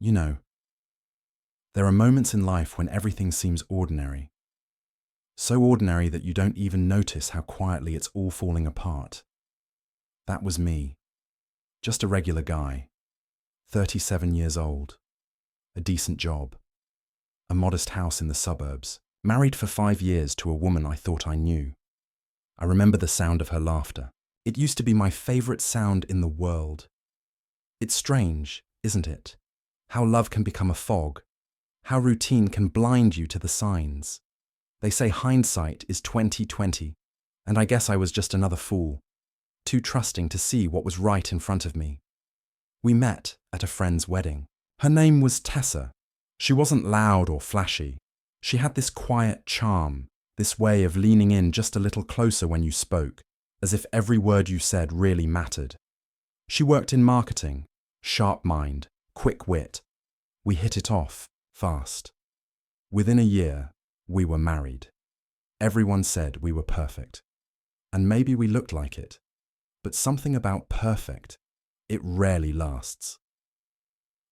You know, there are moments in life when everything seems ordinary. So ordinary that you don't even notice how quietly it's all falling apart. That was me. Just a regular guy. 37 years old. A decent job. A modest house in the suburbs. Married for 5 years to a woman I thought I knew. I remember the sound of her laughter. It used to be my favorite sound in the world. It's strange, isn't it? How love can become a fog. How routine can blind you to the signs. They say hindsight is 20/20, and I guess I was just another fool, too trusting to see what was right in front of me. We met at a friend's wedding. Her name was Tessa. She wasn't loud or flashy. She had this quiet charm, this way of leaning in just a little closer when you spoke, as if every word you said really mattered. She worked in marketing, sharp mind, quick wit. We hit it off fast. Within a year, we were married. Everyone said we were perfect. And maybe we looked like it. But something about perfect, it rarely lasts.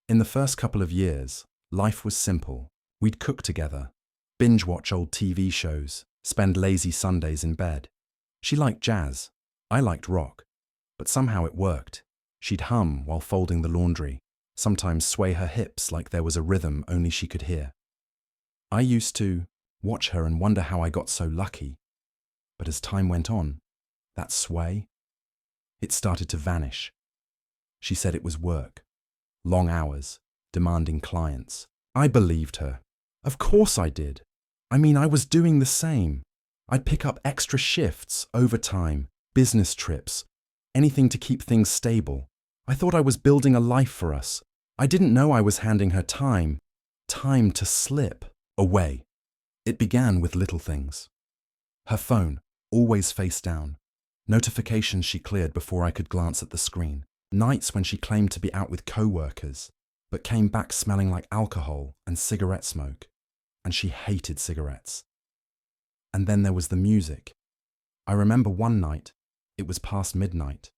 In the first couple of years, life was simple. We'd cook together, binge watch old TV shows, spend lazy Sundays in bed. She liked jazz. I liked rock. But somehow it worked. She'd hum while folding the laundry, sometimes sway her hips like there was a rhythm only she could hear. I used to watch her and wonder how I got so lucky. But as time went on, that sway, it started to vanish. She said it was work. Long hours, demanding clients. I believed her. Of course I did. I mean, I was doing the same. I'd pick up extra shifts, overtime, business trips, anything to keep things stable. I thought I was building a life for us. I didn't know I was handing her time to slip away. It began with little things. Her phone, always face down. Notifications she cleared before I could glance at the screen. Nights when she claimed to be out with co-workers, but came back smelling like alcohol and cigarette smoke. And she hated cigarettes. And then there was the music. I remember one night, it was past midnight,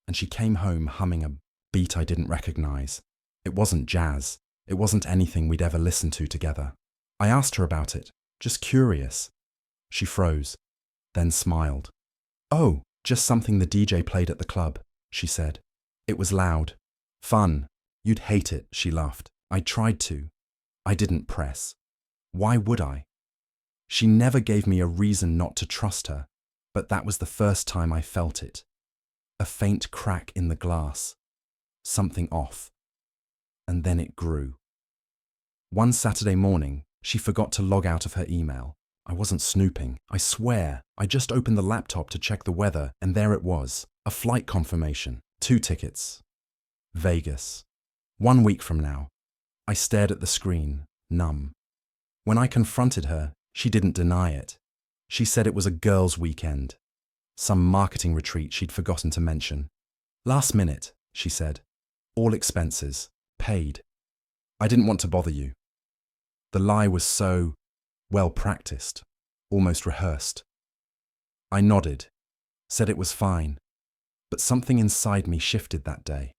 and she came home humming a beat I didn't recognize. It wasn't jazz. It wasn't anything we'd ever listened to together. I asked her about it, just curious. She froze, then smiled. "Oh, just something the DJ played at the club," she said. "It was loud. Fun. You'd hate it," she laughed. I tried to. I didn't press. Why would I? She never gave me a reason not to trust her, but that was the first time I felt it. A faint crack in the glass. Something off. And then it grew. One Saturday morning, she forgot to log out of her email. I wasn't snooping, I swear. I just opened the laptop to check the weather, and there it was. A flight confirmation. 2 tickets. Vegas. 1 week from now. I stared at the screen, numb. When I confronted her, she didn't deny it. She said it was a girls' weekend. Some marketing retreat she'd forgotten to mention. "Last minute," she said. "All expenses. Paid. I didn't want to bother you." The lie was so well practiced, almost rehearsed. I nodded, said it was fine, but something inside me shifted that day.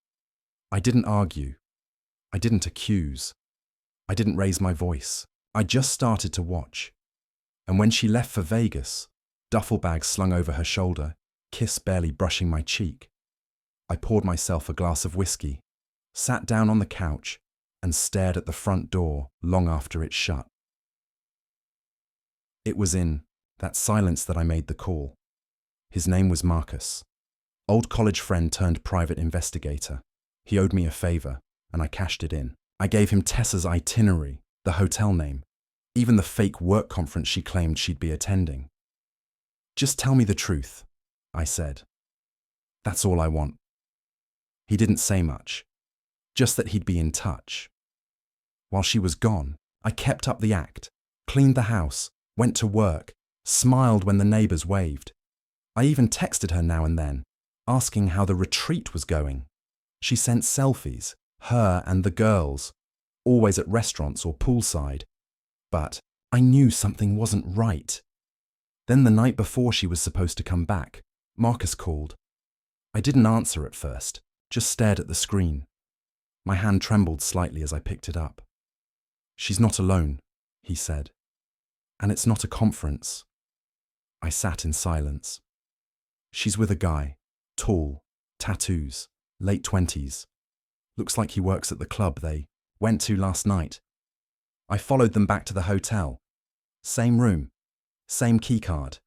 I didn't argue. I didn't accuse. I didn't raise my voice. I just started to watch. And when she left for Vegas, duffel bag slung over her shoulder, kiss barely brushing my cheek, I poured myself a glass of whiskey, sat down on the couch, and stared at the front door long after it shut. It was in that silence that I made the call. His name was Marcus. Old college friend turned private investigator. He owed me a favor, and I cashed it in. I gave him Tessa's itinerary, the hotel name, even the fake work conference she claimed she'd be attending. "Just tell me the truth," I said. "That's all I want." He didn't say much, just that he'd be in touch. While she was gone, I kept up the act, cleaned the house, went to work, smiled when the neighbors waved. I even texted her now and then, asking how the retreat was going. She sent selfies, her and the girls, always at restaurants or poolside. But I knew something wasn't right. Then the night before she was supposed to come back, Marcus called. I didn't answer at first, just stared at the screen. My hand trembled slightly as I picked it up. "She's not alone," he said. "And it's not a conference." I sat in silence. "She's with a guy, tall, tattoos, late 20s. Looks like he works at the club they went to last night." I followed them back to the hotel. Same room, same keycard.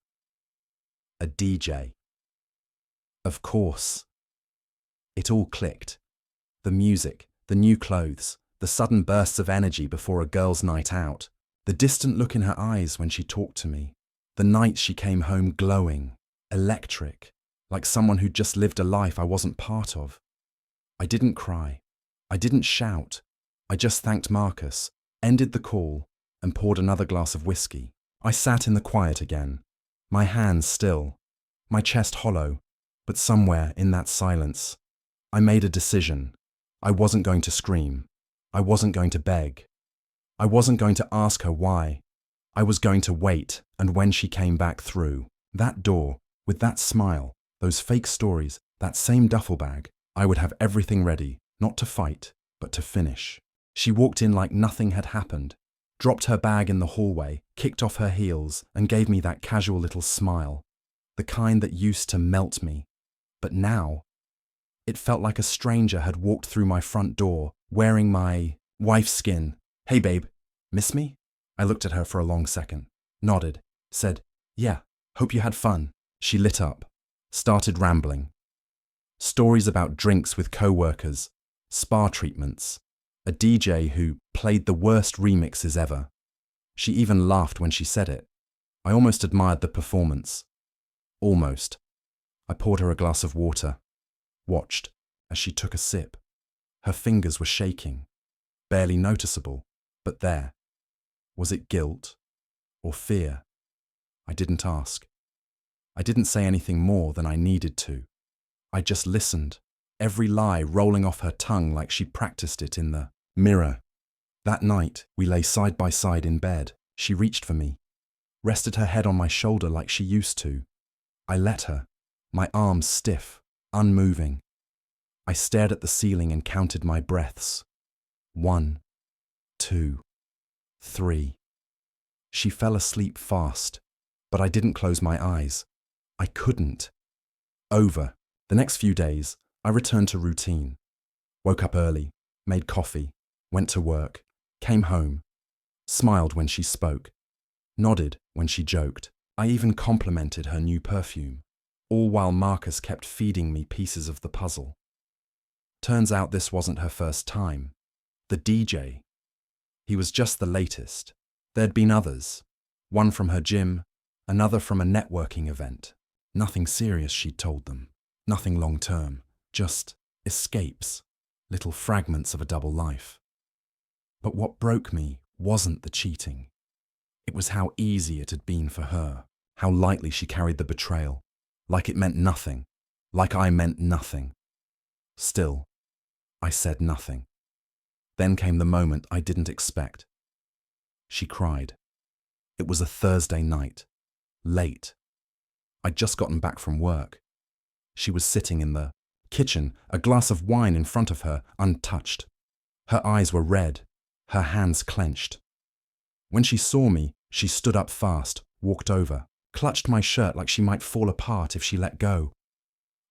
A DJ. Of course. It all clicked. The music, the new clothes, the sudden bursts of energy before a girl's night out, the distant look in her eyes when she talked to me, the nights she came home glowing, electric, like someone who'd just lived a life I wasn't part of. I didn't cry. I didn't shout. I just thanked Marcus, ended the call, and poured another glass of whiskey. I sat in the quiet again, my hands still, my chest hollow, but somewhere in that silence, I made a decision. I wasn't going to scream. I wasn't going to beg. I wasn't going to ask her why. I was going to wait, and when she came back through that door, with that smile, those fake stories, that same duffel bag, I would have everything ready, not to fight, but to finish. She walked in like nothing had happened, dropped her bag in the hallway, kicked off her heels, and gave me that casual little smile, the kind that used to melt me. But now, it felt like a stranger had walked through my front door, wearing my wife's skin. "Hey babe, miss me?" I looked at her for a long second, nodded, said, "Yeah, hope you had fun." She lit up, started rambling. Stories about drinks with co-workers, spa treatments, a DJ who played the worst remixes ever. She even laughed when she said it. I almost admired the performance. Almost. I poured her a glass of water, watched as she took a sip. Her fingers were shaking, barely noticeable, but there. Was it guilt or fear? I didn't ask. I didn't say anything more than I needed to. I just listened, every lie rolling off her tongue like she practiced it in the mirror. That night, we lay side by side in bed. She reached for me, rested her head on my shoulder like she used to. I let her, my arms stiff, unmoving. I stared at the ceiling and counted my breaths. 1, 2, 3. She fell asleep fast, but I didn't close my eyes. I couldn't. Over. The next few days, I returned to routine. Woke up early, made coffee, went to work, came home, smiled when she spoke, nodded when she joked. I even complimented her new perfume, all while Marcus kept feeding me pieces of the puzzle. Turns out this wasn't her first time. The DJ. He was just the latest. There'd been others. One from her gym, another from a networking event. Nothing serious, she'd told them. Nothing long-term. Just escapes. Little fragments of a double life. But what broke me wasn't the cheating. It was how easy it had been for her, how lightly she carried the betrayal, like it meant nothing, like I meant nothing. Still, I said nothing. Then came the moment I didn't expect. She cried. It was a Thursday night, late. I'd just gotten back from work. She was sitting in the kitchen, a glass of wine in front of her, untouched. Her eyes were red, her hands clenched. When she saw me, she stood up fast, walked over, clutched my shirt like she might fall apart if she let go.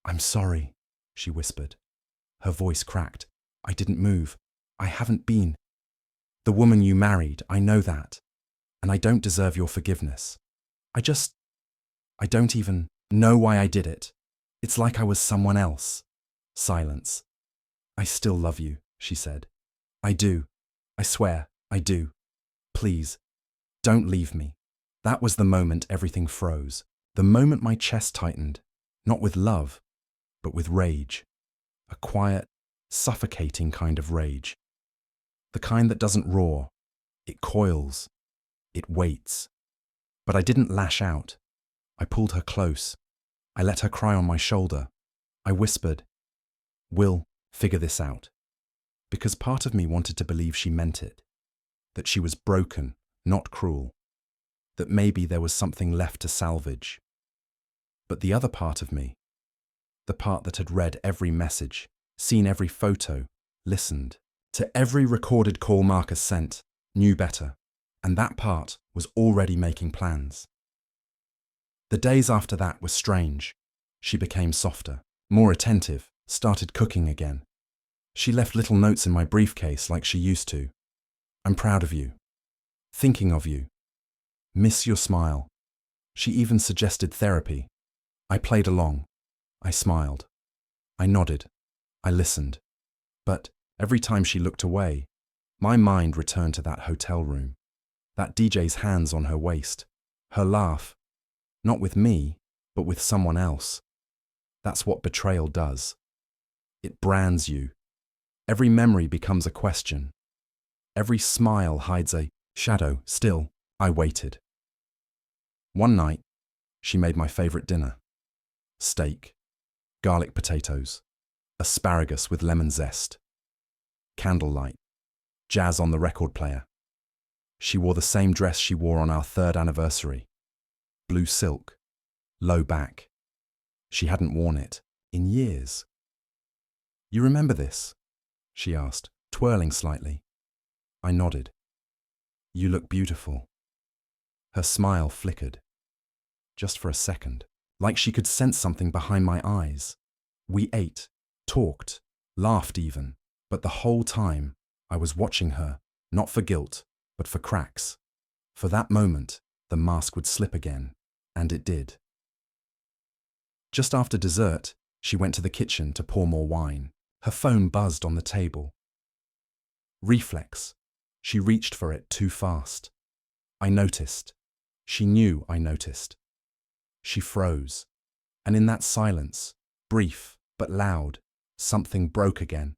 "I'm sorry," she whispered. Her voice cracked. "I didn't move. I haven't been. The woman you married, I know that. And I don't deserve your forgiveness. I don't even know why I did it. It's like I was someone else." Silence. "I still love you," she said. "I do. I swear, I do. Please, don't leave me." That was the moment everything froze. The moment my chest tightened, not with love, but with rage. A quiet, suffocating kind of rage. The kind that doesn't roar. It coils. It waits. But I didn't lash out. I pulled her close. I let her cry on my shoulder. I whispered, "We'll figure this out." Because part of me wanted to believe she meant it. That she was broken, not cruel. That maybe there was something left to salvage. But the other part of me, the part that had read every message, seen every photo, listened. To every recorded call Marcus sent, knew better, and that part was already making plans. The days after that were strange. She became softer, more attentive, started cooking again. She left little notes in my briefcase like she used to. I'm proud of you. Thinking of you. Miss your smile. She even suggested therapy. I played along. I smiled. I nodded. I listened. But every time she looked away, my mind returned to that hotel room. That DJ's hands on her waist. Her laugh. Not with me, but with someone else. That's what betrayal does. It brands you. Every memory becomes a question. Every smile hides a shadow. Still, I waited. One night, she made my favorite dinner. Steak, garlic potatoes, asparagus with lemon zest, candlelight, jazz on the record player. She wore the same dress she wore on our 3rd anniversary. Blue silk, low back. She hadn't worn it in years. You remember this? She asked, twirling slightly. I nodded. You look beautiful. Her smile flickered. Just for a second, like she could sense something behind my eyes. We ate, talked, laughed even, but the whole time I was watching her, not for guilt, but for cracks. For that moment, the mask would slip again, and it did. Just after dessert, she went to the kitchen to pour more wine. Her phone buzzed on the table. Reflex. She reached for it too fast. I noticed. She knew I noticed. She froze. And in that silence, brief but loud, something broke again.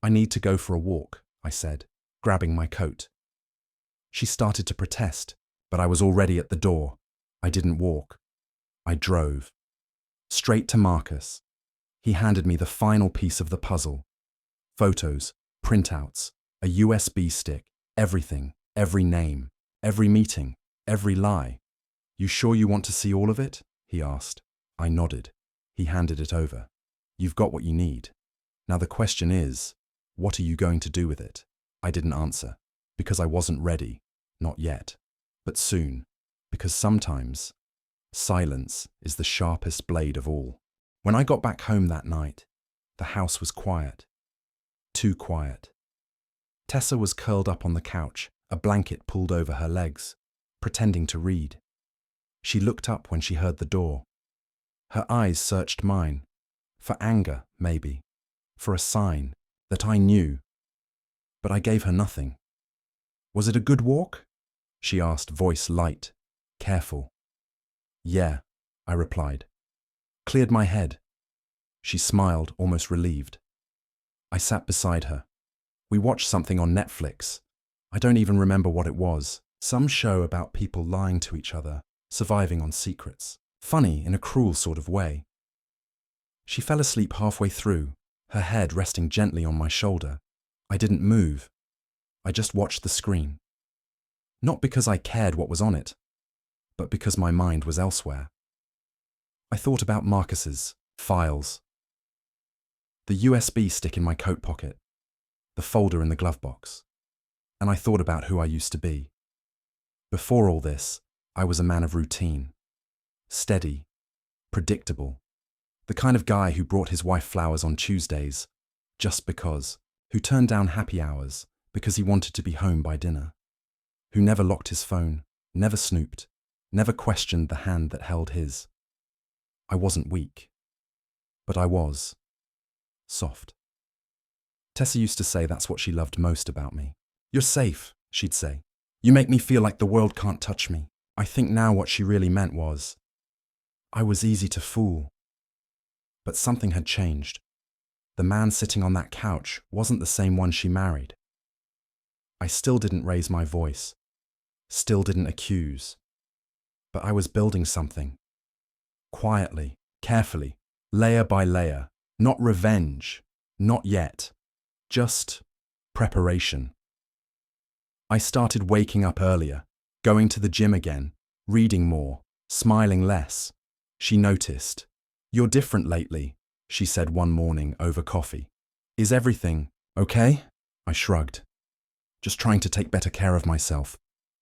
I need to go for a walk, I said, grabbing my coat. She started to protest, but I was already at the door. I didn't walk. I drove. Straight to Marcus. He handed me the final piece of the puzzle. Photos, printouts, a USB stick, everything, every name, every meeting, every lie. You sure you want to see all of it? He asked. I nodded. He handed it over. You've got what you need. Now the question is, what are you going to do with it? I didn't answer, because I wasn't ready. Not yet. But soon. Because sometimes, silence is the sharpest blade of all. When I got back home that night, the house was quiet. Too quiet. Tessa was curled up on the couch, a blanket pulled over her legs, pretending to read. She looked up when she heard the door. Her eyes searched mine, for anger, maybe, for a sign that I knew. But I gave her nothing. Was it a good walk? She asked, voice light, careful. Yeah, I replied. Cleared my head. She smiled, almost relieved. I sat beside her. We watched something on Netflix. I don't even remember what it was. Some show about people lying to each other, surviving on secrets. Funny in a cruel sort of way. She fell asleep halfway through, her head resting gently on my shoulder. I didn't move. I just watched the screen. Not because I cared what was on it, but because my mind was elsewhere. I thought about Marcus's files. The USB stick in my coat pocket. The folder in the glove box. And I thought about who I used to be. Before all this, I was a man of routine. Steady. Predictable. The kind of guy who brought his wife flowers on Tuesdays, just because. Who turned down happy hours because he wanted to be home by dinner. Who never locked his phone, never snooped, never questioned the hand that held his. I wasn't weak. But I was. Soft. Tessa used to say that's what she loved most about me. You're safe, she'd say. You make me feel like the world can't touch me. I think now what she really meant was, I was easy to fool. But something had changed. The man sitting on that couch wasn't the same one she married. I still didn't raise my voice. Still didn't accuse. But I was building something. Quietly, carefully, layer by layer. Not revenge. Not yet. Just preparation. I started waking up earlier, going to the gym again, reading more, smiling less. She noticed. You're different lately, she said one morning over coffee. Is everything Okay? I shrugged. Just trying to take better care of myself.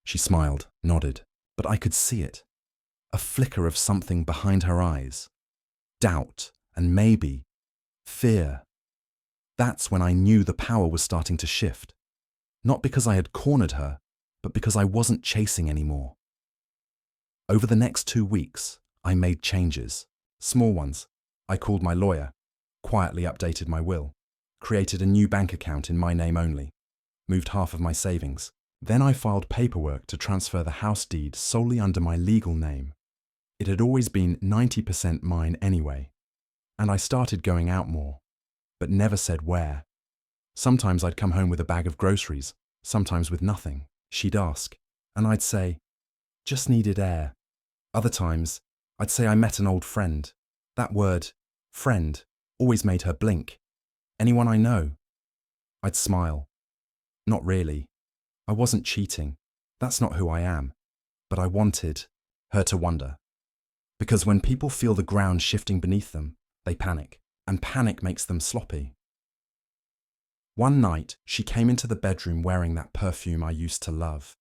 She smiled, nodded, but I could see it. A flicker of something behind her eyes. Doubt, and maybe fear. That's when I knew the power was starting to shift. Not because I had cornered her, but because I wasn't chasing anymore. Over the next 2 weeks, I made changes. Small ones. I called my lawyer, quietly updated my will, created a new bank account in my name only, moved half of my savings. Then I filed paperwork to transfer the house deed solely under my legal name. It had always been 90% mine anyway. And I started going out more, but never said where. Sometimes I'd come home with a bag of groceries, sometimes with nothing. She'd ask, and I'd say, just needed air. Other times, I'd say I met an old friend. That word, friend, always made her blink. Anyone I know? I'd smile. Not really. I wasn't cheating. That's not who I am. But I wanted her to wonder. Because when people feel the ground shifting beneath them, they panic, and panic makes them sloppy. One night, she came into the bedroom wearing that perfume I used to love,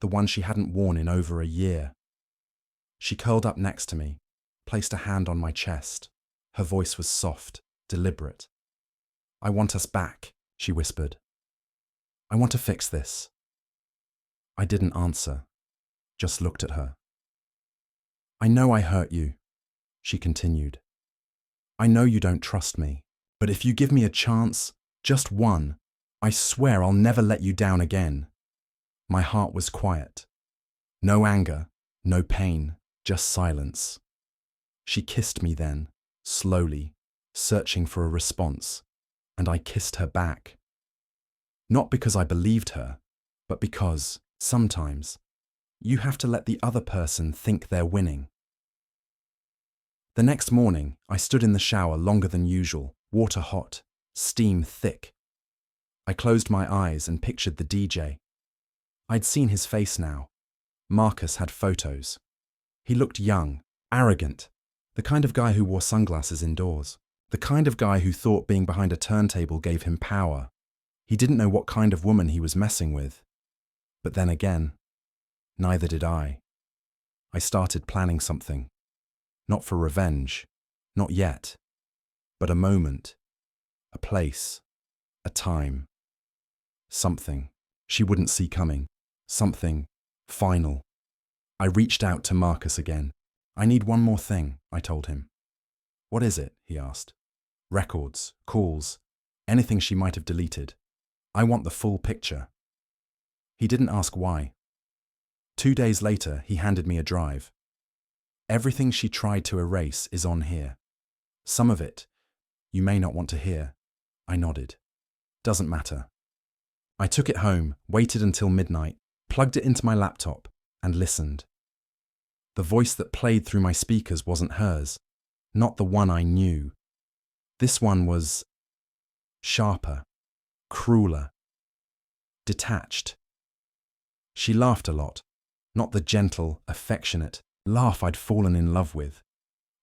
the one she hadn't worn in over a year. She curled up next to me, placed a hand on my chest. Her voice was soft, deliberate. I want us back, she whispered. I want to fix this. I didn't answer, just looked at her. I know I hurt you, she continued. I know you don't trust me, but if you give me a chance, just one, I swear I'll never let you down again. My heart was quiet. No anger, no pain, just silence. She kissed me then, slowly, searching for a response, and I kissed her back. Not because I believed her, but because, sometimes, you have to let the other person think they're winning. The next morning, I stood in the shower longer than usual, water hot, steam thick. I closed my eyes and pictured the DJ. I'd seen his face now. Marcus had photos. He looked young, arrogant, the kind of guy who wore sunglasses indoors, the kind of guy who thought being behind a turntable gave him power. He didn't know what kind of woman he was messing with. But then again, neither did I. I started planning something. Not for revenge, not yet, but a moment, a place, a time. Something she wouldn't see coming, something final. I reached out to Marcus again. I need one more thing, I told him. What is it? He asked. Records, calls, anything she might have deleted. I want the full picture. He didn't ask why. 2 days later, he handed me a drive. Everything she tried to erase is on here. Some of it, you may not want to hear. I nodded. Doesn't matter. I took it home, waited until midnight, plugged it into my laptop, and listened. The voice that played through my speakers wasn't hers, not the one I knew. This one was sharper, crueler, detached. She laughed a lot, not the gentle, affectionate laugh I'd fallen in love with.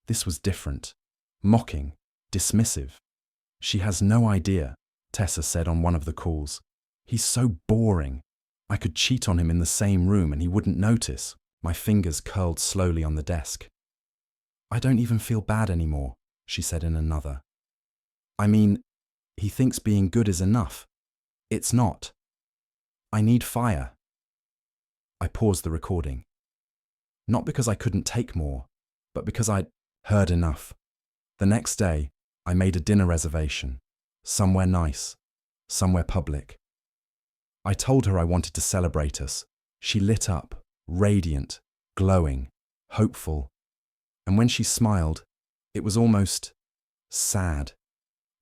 This was different, mocking, dismissive. She has no idea, Tessa said on one of the calls. He's so boring. I could cheat on him in the same room and he wouldn't notice. My fingers curled slowly on the desk. I don't even feel bad anymore, she said in another. I mean, he thinks being good is enough. It's not. I need fire. I paused the recording. Not because I couldn't take more, but because I'd heard enough. The next day, I made a dinner reservation. Somewhere nice, somewhere public. I told her I wanted to celebrate us. She lit up, radiant, glowing, hopeful. And when she smiled, it was almost sad,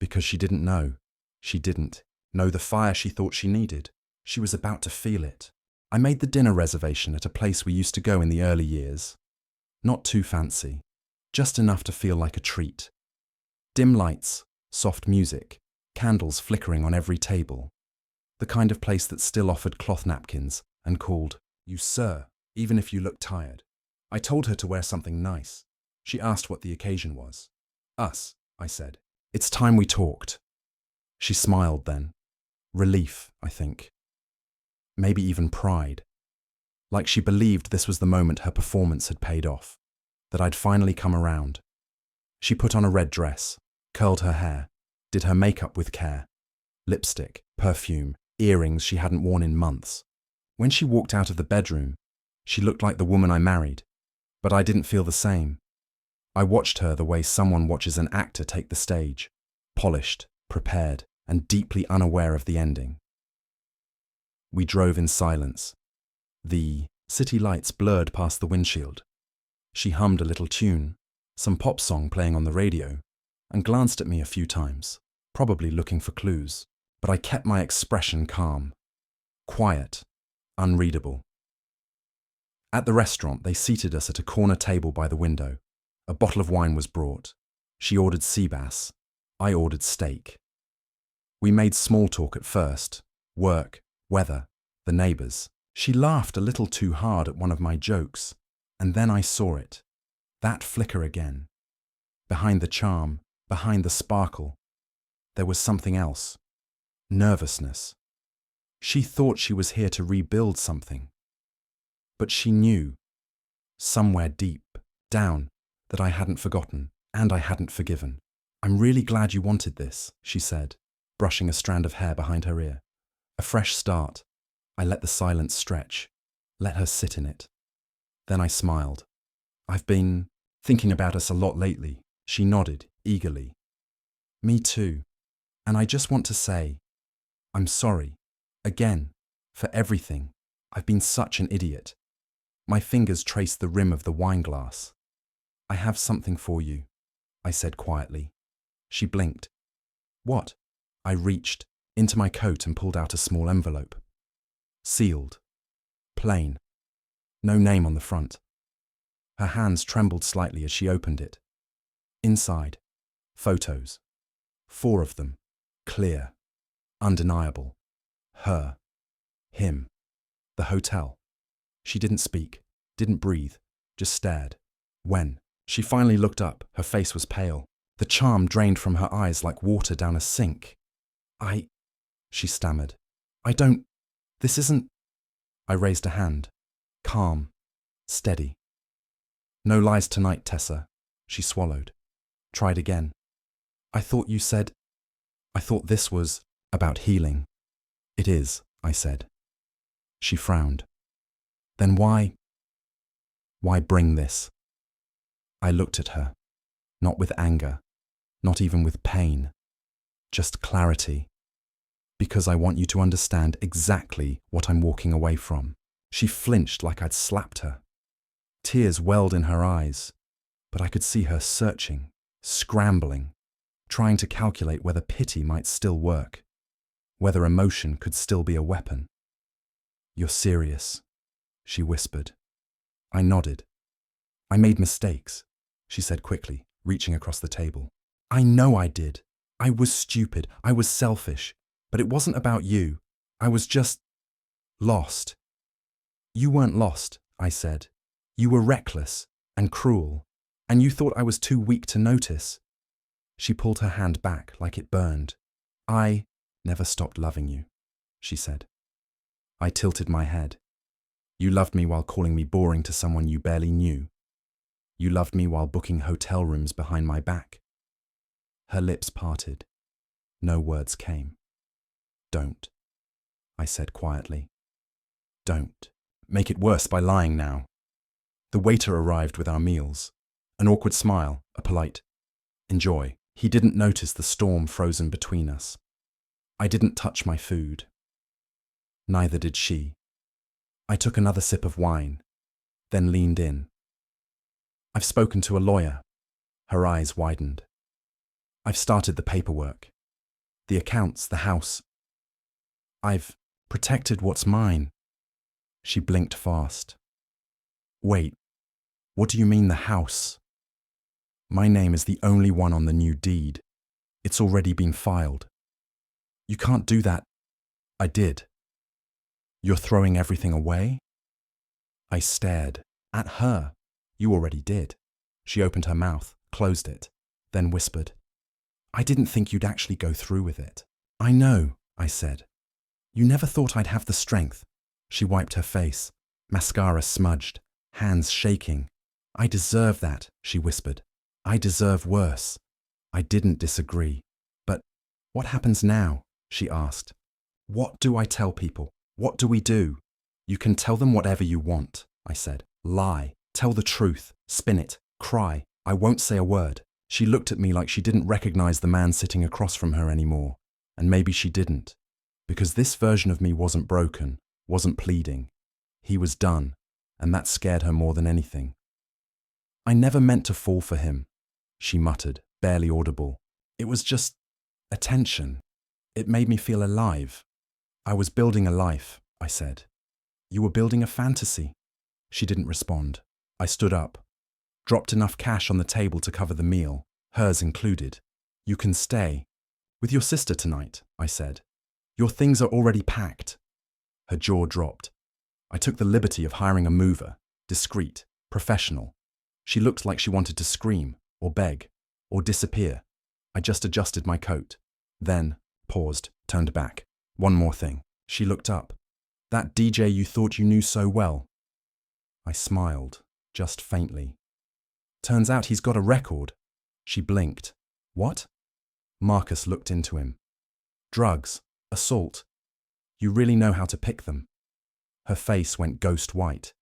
because she didn't know. She didn't know the fire she thought she needed. She was about to feel it. I made the dinner reservation at a place we used to go in the early years. Not too fancy, just enough to feel like a treat. Dim lights, soft music, candles flickering on every table. The kind of place that still offered cloth napkins and called, "You sir," even if you looked tired. I told her to wear something nice. She asked what the occasion was. Us, I said. It's time we talked. She smiled then. Relief, I think. Maybe even pride. Like she believed this was the moment her performance had paid off, that I'd finally come around. She put on a red dress, curled her hair, did her makeup with care. Lipstick, perfume, earrings she hadn't worn in months. When she walked out of the bedroom, she looked like the woman I married, but I didn't feel the same. I watched her the way someone watches an actor take the stage, polished, prepared, and deeply unaware of the ending. We drove in silence. The city lights blurred past the windshield. She hummed a little tune, some pop song playing on the radio, and glanced at me a few times, probably looking for clues. But I kept my expression calm, quiet, unreadable. At the restaurant, they seated us at a corner table by the window. A bottle of wine was brought. She ordered sea bass. I ordered steak. We made small talk at first. Work, weather, the neighbours. She laughed a little too hard at one of my jokes, and then I saw it. That flicker again. Behind the charm, behind the sparkle, there was something else. Nervousness. She thought she was here to rebuild something. But she knew, somewhere deep, down, that I hadn't forgotten, and I hadn't forgiven. "I'm really glad you wanted this," she said, brushing a strand of hair behind her ear. A fresh start. I let the silence stretch, let her sit in it. Then I smiled. "I've been thinking about us a lot lately." She nodded, eagerly. "Me too. And I just want to say, I'm sorry, again, for everything. I've been such an idiot." My fingers traced the rim of the wine glass. "I have something for you," I said quietly. She blinked. "What?" I reached into my coat and pulled out a small envelope. Sealed. Plain. No name on the front. Her hands trembled slightly as she opened it. Inside, photos. 4 of them. Clear. Undeniable. Her. Him. The hotel. She didn't speak, didn't breathe, just stared. When she finally looked up, her face was pale. The charm drained from her eyes like water down a sink. She stammered. This isn't." I raised a hand. Calm. Steady. "No lies tonight, Tessa." She swallowed. Tried again. I thought this was about healing." "It is," I said. She frowned. "Then why bring this?" I looked at her, not with anger, not even with pain, just clarity. "Because I want you to understand exactly what I'm walking away from." She flinched like I'd slapped her. Tears welled in her eyes, but I could see her searching, scrambling, trying to calculate whether pity might still work, whether emotion could still be a weapon. "You're serious," she whispered. I nodded. "I made mistakes," she said quickly, reaching across the table. "I know I did. I was stupid. I was selfish. But it wasn't about you. I was just lost." "You weren't lost," I said. "You were reckless and cruel, and you thought I was too weak to notice." She pulled her hand back like it burned. "I never stopped loving you," she said. I tilted my head. "You loved me while calling me boring to someone you barely knew. You loved me while booking hotel rooms behind my back." Her lips parted. No words came. "Don't," I said quietly. "Don't make it worse by lying now." The waiter arrived with our meals. An awkward smile, a polite "Enjoy." He didn't notice the storm frozen between us. I didn't touch my food. Neither did she. I took another sip of wine, then leaned in. "I've spoken to a lawyer." Her eyes widened. "I've started the paperwork. The accounts, the house. I've protected what's mine." She blinked fast. "Wait, what do you mean the house?" "My name is the only one on the new deed. It's already been filed." "You can't do that." "I did." "You're throwing everything away?" I stared. At her. "You already did." She opened her mouth, closed it, then whispered, "I didn't think you'd actually go through with it." "I know," I said. You never thought I'd have the strength. She wiped her face, mascara smudged, hands shaking. I deserve that, she whispered. I deserve worse. I didn't disagree. But what happens now? She asked. What do I tell people? What do we do? You can tell them whatever you want, I said. Lie. Tell the truth. Spin it. Cry. I won't say a word. She looked at me like she didn't recognize the man sitting across from her anymore. And maybe she didn't. Because this version of me wasn't broken, wasn't pleading. He was done, and that scared her more than anything. I never meant to fall for him, she muttered, barely audible. It was just attention. It made me feel alive. I was building a life, I said. You were building a fantasy. She didn't respond. I stood up, dropped enough cash on the table to cover the meal, hers included. You can stay. With your sister tonight, I said. Your things are already packed. Her jaw dropped. I took the liberty of hiring a mover, discreet, professional. She looked like she wanted to scream, or beg, or disappear. I just adjusted my coat. Then, paused, turned back. One more thing. She looked up. That DJ you thought you knew so well. I smiled, just faintly. Turns out he's got a record. She blinked. What? Marcus looked into him. Drugs, assault. You really know how to pick them. Her face went ghost white.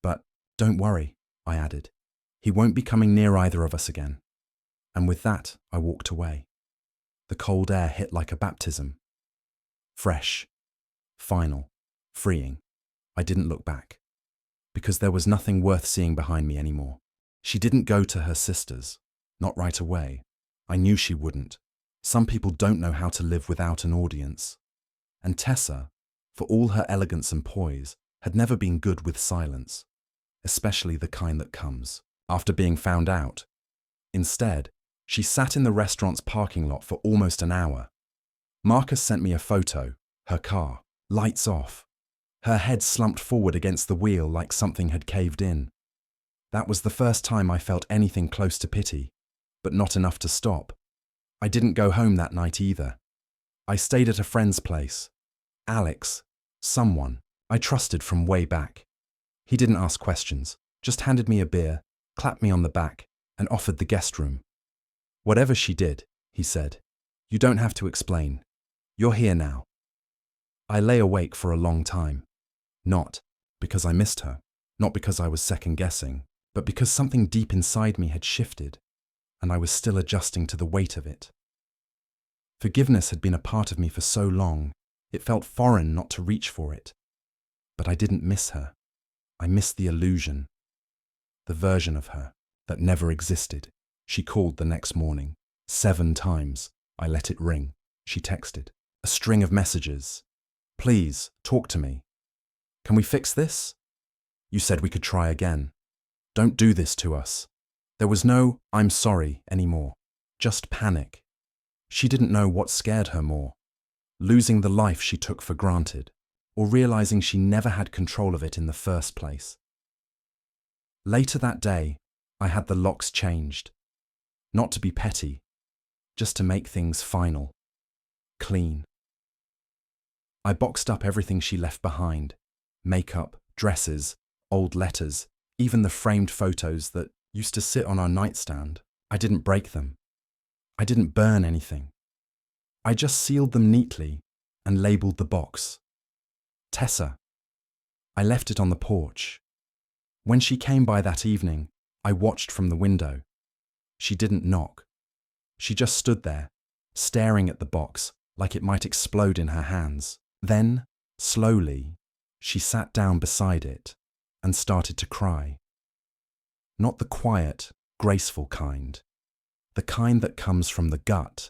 But don't worry, I added. He won't be coming near either of us again. And with that, I walked away. The cold air hit like a baptism. Fresh, final, freeing. I didn't look back. Because there was nothing worth seeing behind me anymore. She didn't go to her sister's. Not right away. I knew she wouldn't. Some people don't know how to live without an audience. And Tessa, for all her elegance and poise, had never been good with silence, especially the kind that comes after being found out. Instead, she sat in the restaurant's parking lot for almost an hour. Marcus sent me a photo, her car, lights off. Her head slumped forward against the wheel like something had caved in. That was the first time I felt anything close to pity, but not enough to stop. I didn't go home that night either. I stayed at a friend's place. Alex, someone I trusted from way back. He didn't ask questions, just handed me a beer, clapped me on the back, and offered the guest room. Whatever she did, he said, you don't have to explain. You're here now. I lay awake for a long time. Not because I missed her, not because I was second-guessing, but because something deep inside me had shifted, and I was still adjusting to the weight of it. Forgiveness had been a part of me for so long, it felt foreign not to reach for it. But I didn't miss her. I missed the illusion, the version of her that never existed. She called the next morning. 7 times. I let it ring. She texted. A string of messages. Please, talk to me. Can we fix this? You said we could try again. Don't do this to us. There was no I'm sorry anymore. Just panic. She didn't know what scared her more. Losing the life she took for granted, or realizing she never had control of it in the first place. Later that day, I had the locks changed. Not to be petty, just to make things final, clean. I boxed up everything she left behind. Makeup, dresses, old letters, even the framed photos that used to sit on our nightstand. I didn't break them. I didn't burn anything. I just sealed them neatly and labeled the box. Tessa. I left it on the porch. When she came by that evening, I watched from the window. She didn't knock. She just stood there, staring at the box like it might explode in her hands. Then, slowly, she sat down beside it and started to cry. Not the quiet, graceful kind. The kind that comes from the gut.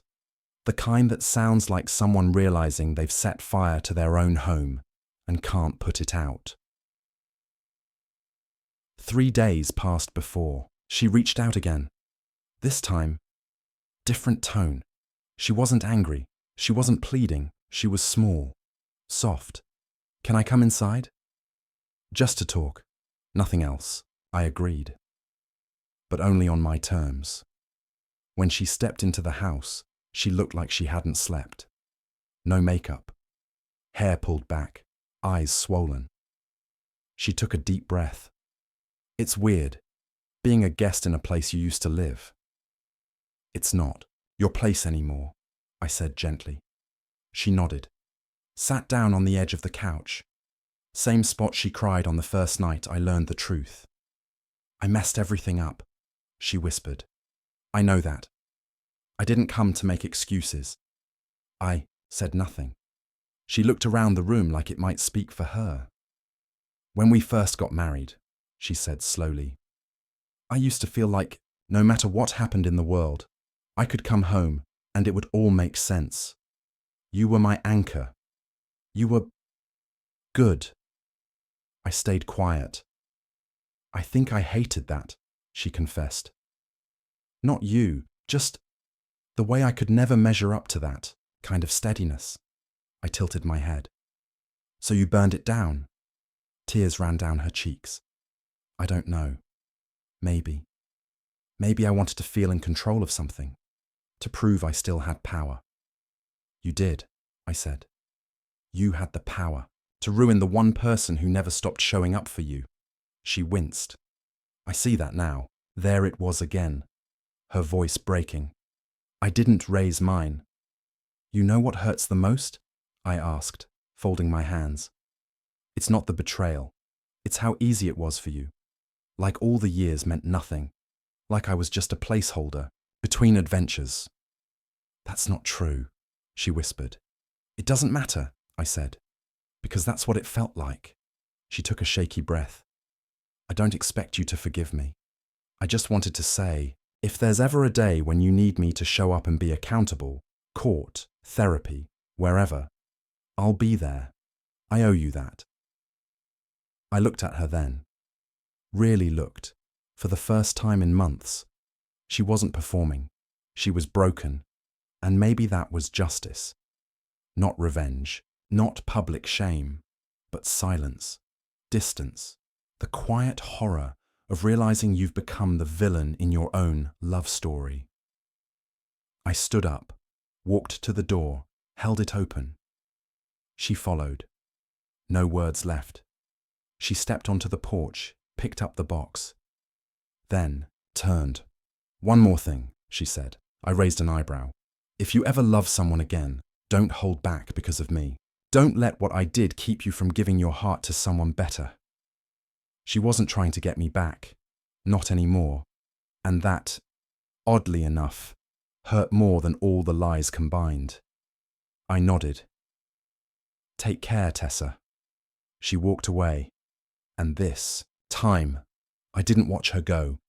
The kind that sounds like someone realizing they've set fire to their own home and can't put it out. 3 days passed before she reached out again. This time, different tone. She wasn't angry. She wasn't pleading. She was small, soft. Can I come inside? Just to talk. Nothing else. I agreed. But only on my terms. When she stepped into the house, she looked like she hadn't slept. No makeup. hair pulled back, eyes swollen. She took a deep breath. It's weird, being a guest in a place you used to live. It's not your place anymore, I said gently. She nodded, sat down on the edge of the couch. Same spot she cried on the first night I learned the truth. I messed everything up, she whispered. I know that. I didn't come to make excuses. I said nothing. She looked around the room like it might speak for her. When we first got married, she said slowly, I used to feel like no matter what happened in the world, I could come home and it would all make sense. You were my anchor. You were good. I stayed quiet. I think I hated that, she confessed. Not you, just the way I could never measure up to that kind of steadiness. I tilted my head. So you burned it down? Tears ran down her cheeks. I don't know. Maybe. Maybe I wanted to feel in control of something, to prove I still had power. You did, I said. You had the power to ruin the one person who never stopped showing up for you. She winced. I see that now. There it was again, her voice breaking. I didn't raise mine. You know what hurts the most? I asked, folding my hands. It's not the betrayal. It's how easy it was for you. Like all the years meant nothing. Like I was just a placeholder between adventures. That's not true, she whispered. It doesn't matter, I said, because that's what it felt like. She took a shaky breath. I don't expect you to forgive me. I just wanted to say, if there's ever a day when you need me to show up and be accountable, court, therapy, wherever, I'll be there. I owe you that. I looked at her then. Really looked, for the first time in months. She wasn't performing. She was broken. And maybe that was justice. Not revenge, not public shame, but silence, distance, the quiet horror of realizing you've become the villain in your own love story. I stood up, walked to the door, held it open. She followed. No words left. She stepped onto the porch, picked up the box. Then turned. One more thing, she said. I raised an eyebrow. If you ever love someone again, don't hold back because of me. Don't let what I did keep you from giving your heart to someone better. She wasn't trying to get me back. Not anymore. And that, oddly enough, hurt more than all the lies combined. I nodded. Take care, Tessa. She walked away. And this time, I didn't watch her go.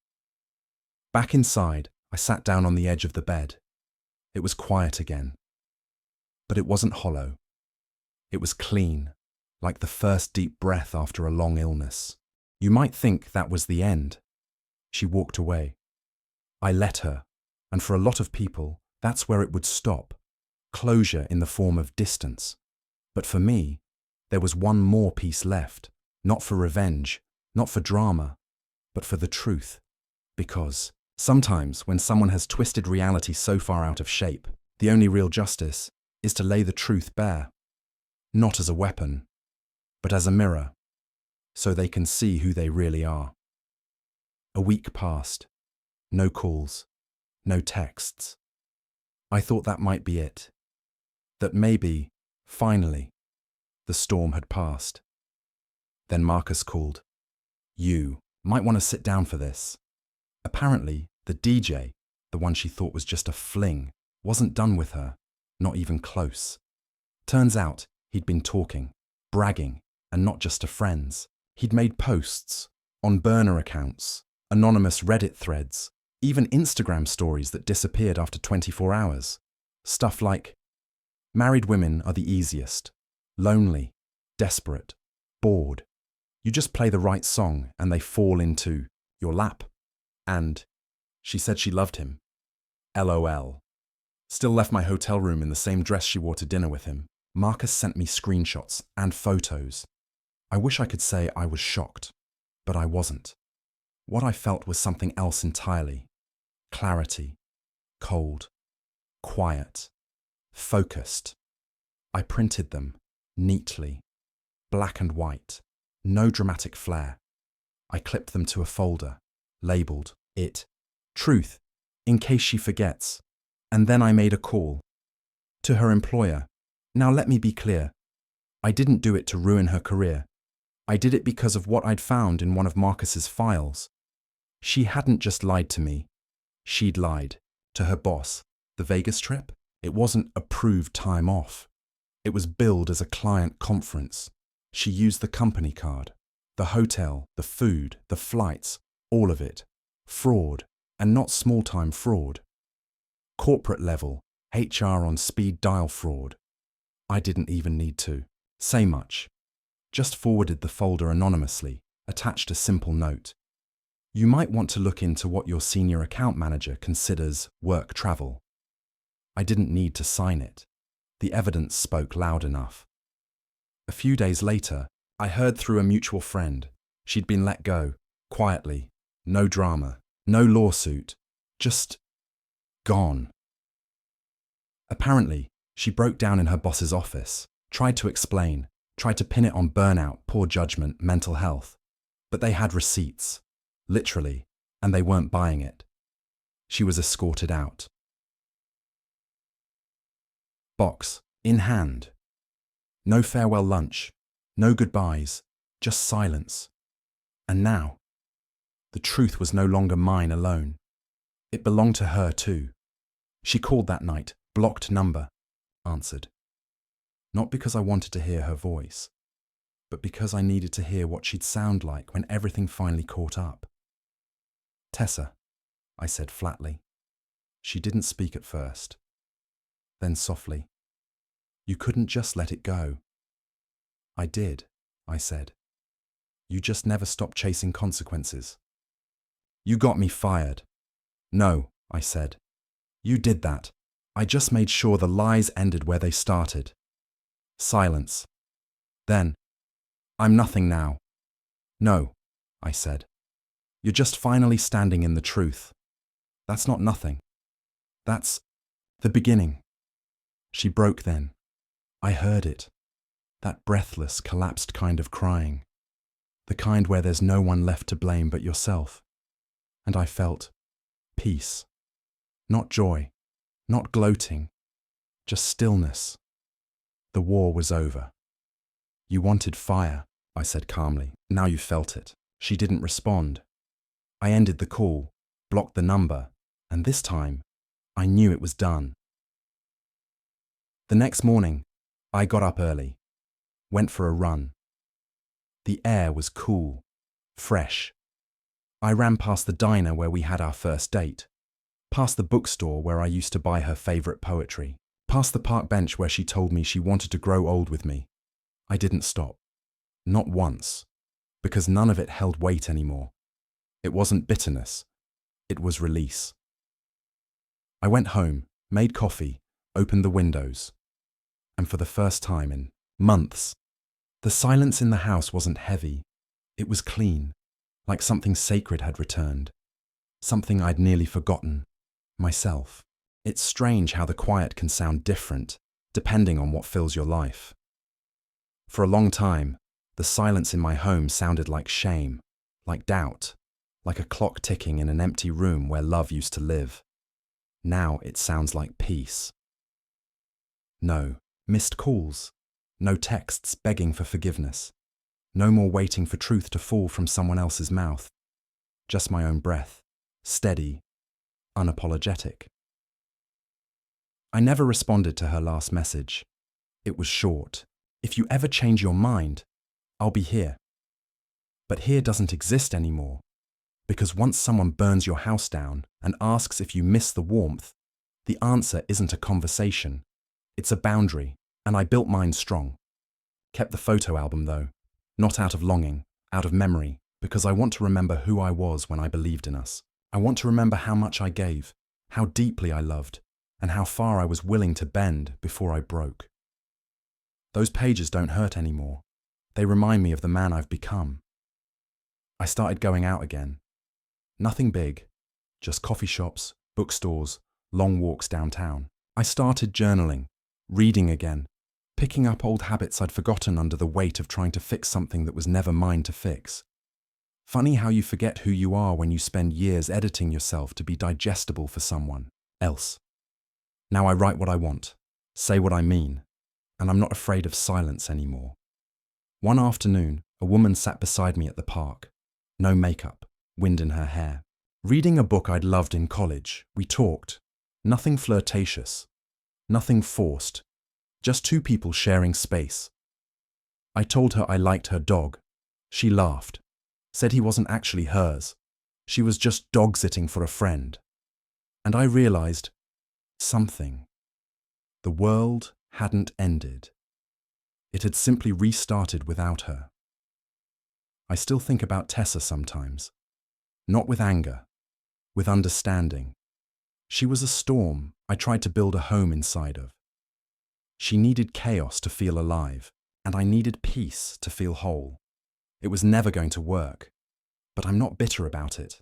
Back inside, I sat down on the edge of the bed. It was quiet again. But it wasn't hollow. It was clean, like the first deep breath after a long illness. You might think that was the end. She walked away. I let her, and for a lot of people, that's where it would stop. Closure in the form of distance. But for me, there was one more piece left. Not for revenge, not for drama, but for the truth. Because sometimes when someone has twisted reality so far out of shape, the only real justice is to lay the truth bare. Not as a weapon, but as a mirror, so they can see who they really are. A week passed. No calls, no texts. I thought that might be it. That maybe, finally, the storm had passed. Then Marcus called. You might want to sit down for this. Apparently, the DJ, the one she thought was just a fling, wasn't done with her, not even close. Turns out, he'd been talking, bragging, and not just to friends. He'd made posts, on burner accounts, anonymous Reddit threads, even Instagram stories that disappeared after 24 hours. Stuff like, married women are the easiest, lonely, desperate, bored. You just play the right song and they fall into your lap. And she said she loved him. LOL. Still left my hotel room in the same dress she wore to dinner with him. Marcus sent me screenshots and photos. I wish I could say I was shocked, but I wasn't. What I felt was something else entirely. Clarity. Cold. Quiet. Focused. I printed them. neatly, black and white, no dramatic flair. I clipped them to a folder, labeled it, Truth, in case she forgets. And then I made a call. To her employer. Now let me be clear. I didn't do it to ruin her career. I did it because of what I'd found in one of Marcus's files. She hadn't just lied to me. She'd lied to her boss. The Vegas trip? It wasn't approved time off. It was billed as a client conference. She used the company card. The hotel, the food, the flights, all of it. Fraud, and not small-time fraud. Corporate level, HR on speed dial fraud. I didn't even need to say much. Just forwarded the folder anonymously, attached a simple note. You might want to look into what your senior account manager considers work travel. I didn't need to sign it. The evidence spoke loud enough. A few days later, I heard through a mutual friend. She'd been let go, quietly, no drama, no lawsuit, just gone. Apparently, she broke down in her boss's office, tried to explain, tried to pin it on burnout, poor judgment, mental health. But they had receipts, literally, and they weren't buying it. She was escorted out. Box, in hand. No farewell lunch, no goodbyes, just silence. And now, the truth was no longer mine alone. It belonged to her too. She called that night, blocked number, answered. Not because I wanted to hear her voice, but because I needed to hear what she'd sound like when everything finally caught up. Tessa, I said flatly. She didn't speak at first. Then softly, you couldn't just let it go. I did, I said. You just never stopped chasing consequences. You got me fired. No, I said. You did that. I just made sure the lies ended where they started. Silence. Then, I'm nothing now. No, I said. You're just finally standing in the truth. That's not nothing. That's the beginning. She broke then. I heard it. That breathless, collapsed kind of crying. The kind where there's no one left to blame but yourself. And I felt peace. Not joy, not gloating, just stillness. The war was over. You wanted fire, I said calmly. Now you felt it. She didn't respond. I ended the call, blocked the number, and this time, I knew it was done. The next morning, I got up early, went for a run. The air was cool, fresh. I ran past the diner where we had our first date, past the bookstore where I used to buy her favorite poetry, past the park bench where she told me she wanted to grow old with me. I didn't stop. Not once, because none of it held weight anymore. It wasn't bitterness. It was release. I went home, made coffee, opened the windows. And for the first time in months, the silence in the house wasn't heavy. It was clean, like something sacred had returned. Something I'd nearly forgotten. Myself. It's strange how the quiet can sound different, depending on what fills your life. For a long time, the silence in my home sounded like shame, like doubt, like a clock ticking in an empty room where love used to live. Now it sounds like peace. No missed calls, no texts begging for forgiveness, no more waiting for truth to fall from someone else's mouth. Just my own breath, steady, unapologetic. I never responded to her last message. It was short. If you ever change your mind, I'll be here. But here doesn't exist anymore, because once someone burns your house down and asks if you miss the warmth, the answer isn't a conversation. It's a boundary, and I built mine strong. Kept the photo album though, not out of longing, out of memory, because I want to remember who I was when I believed in us. I want to remember how much I gave, how deeply I loved, and how far I was willing to bend before I broke. Those pages don't hurt anymore. They remind me of the man I've become. I started going out again. Nothing big, just coffee shops, bookstores, long walks downtown. I started journaling, reading again, picking up old habits I'd forgotten under the weight of trying to fix something that was never mine to fix. Funny how you forget who you are when you spend years editing yourself to be digestible for someone else. Now I write what I want, say what I mean, and I'm not afraid of silence anymore. One afternoon, a woman sat beside me at the park. No makeup, wind in her hair. Reading a book I'd loved in college, we talked. Nothing flirtatious, nothing forced, just two people sharing space. I told her I liked her dog. She laughed, said he wasn't actually hers. She was just dog-sitting for a friend. And I realized something. The world hadn't ended. It had simply restarted without her. I still think about Tessa sometimes. Not with anger, with understanding. She was a storm I tried to build a home inside of. She needed chaos to feel alive, and I needed peace to feel whole. It was never going to work, but I'm not bitter about it,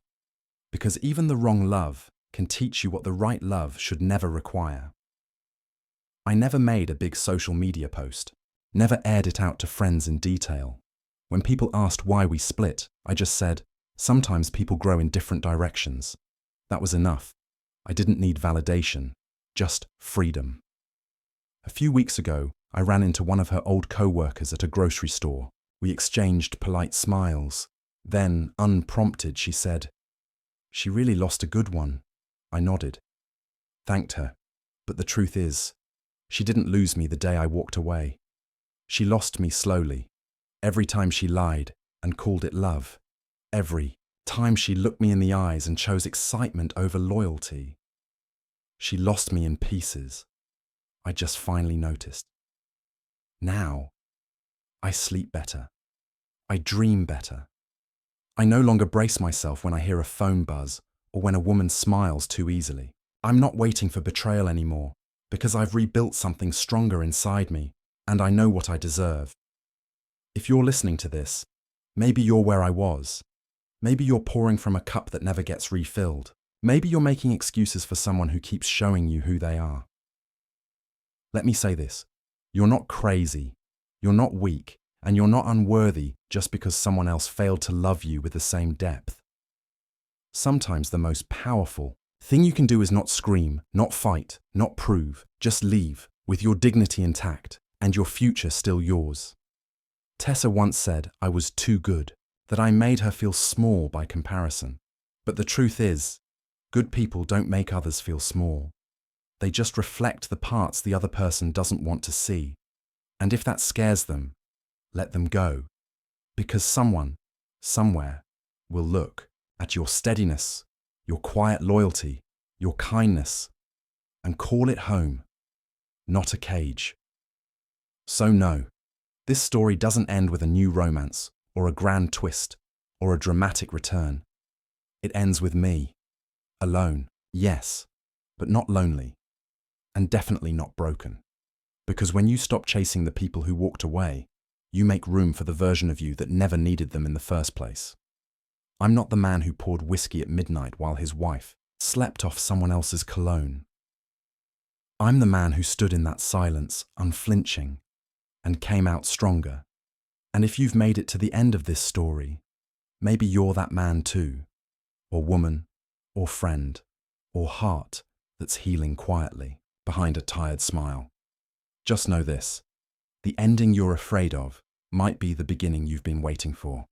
because even the wrong love can teach you what the right love should never require. I never made a big social media post, never aired it out to friends in detail. When people asked why we split, I just said, sometimes people grow in different directions. That was enough. I didn't need validation, just freedom. A few weeks ago, I ran into one of her old co-workers at a grocery store. We exchanged polite smiles. Then, unprompted, she said, "She really lost a good one." I nodded, thanked her. But the truth is, she didn't lose me the day I walked away. She lost me slowly, every time she lied and called it love. Every time she looked me in the eyes and chose excitement over loyalty. She lost me in pieces. I just finally noticed. Now, I sleep better. I dream better. I no longer brace myself when I hear a phone buzz or when a woman smiles too easily. I'm not waiting for betrayal anymore because I've rebuilt something stronger inside me and I know what I deserve. If you're listening to this, maybe you're where I was. Maybe you're pouring from a cup that never gets refilled. Maybe you're making excuses for someone who keeps showing you who they are. Let me say this. You're not crazy. You're not weak. And you're not unworthy just because someone else failed to love you with the same depth. Sometimes the most powerful thing you can do is not scream, not fight, not prove. Just leave with your dignity intact and your future still yours. Tessa once said I was too good, that I made her feel small by comparison. But the truth is, good people don't make others feel small. They just reflect the parts the other person doesn't want to see. And if that scares them, let them go. Because someone, somewhere, will look at your steadiness, your quiet loyalty, your kindness, and call it home, not a cage. So no, this story doesn't end with a new romance, or a grand twist, or a dramatic return. It ends with me. Alone, yes, but not lonely. And definitely not broken. Because when you stop chasing the people who walked away, you make room for the version of you that never needed them in the first place. I'm not the man who poured whiskey at midnight while his wife slept off someone else's cologne. I'm the man who stood in that silence, unflinching, and came out stronger. And if you've made it to the end of this story, maybe you're that man too, or woman, or friend, or heart that's healing quietly behind a tired smile. Just know this, the ending you're afraid of might be the beginning you've been waiting for.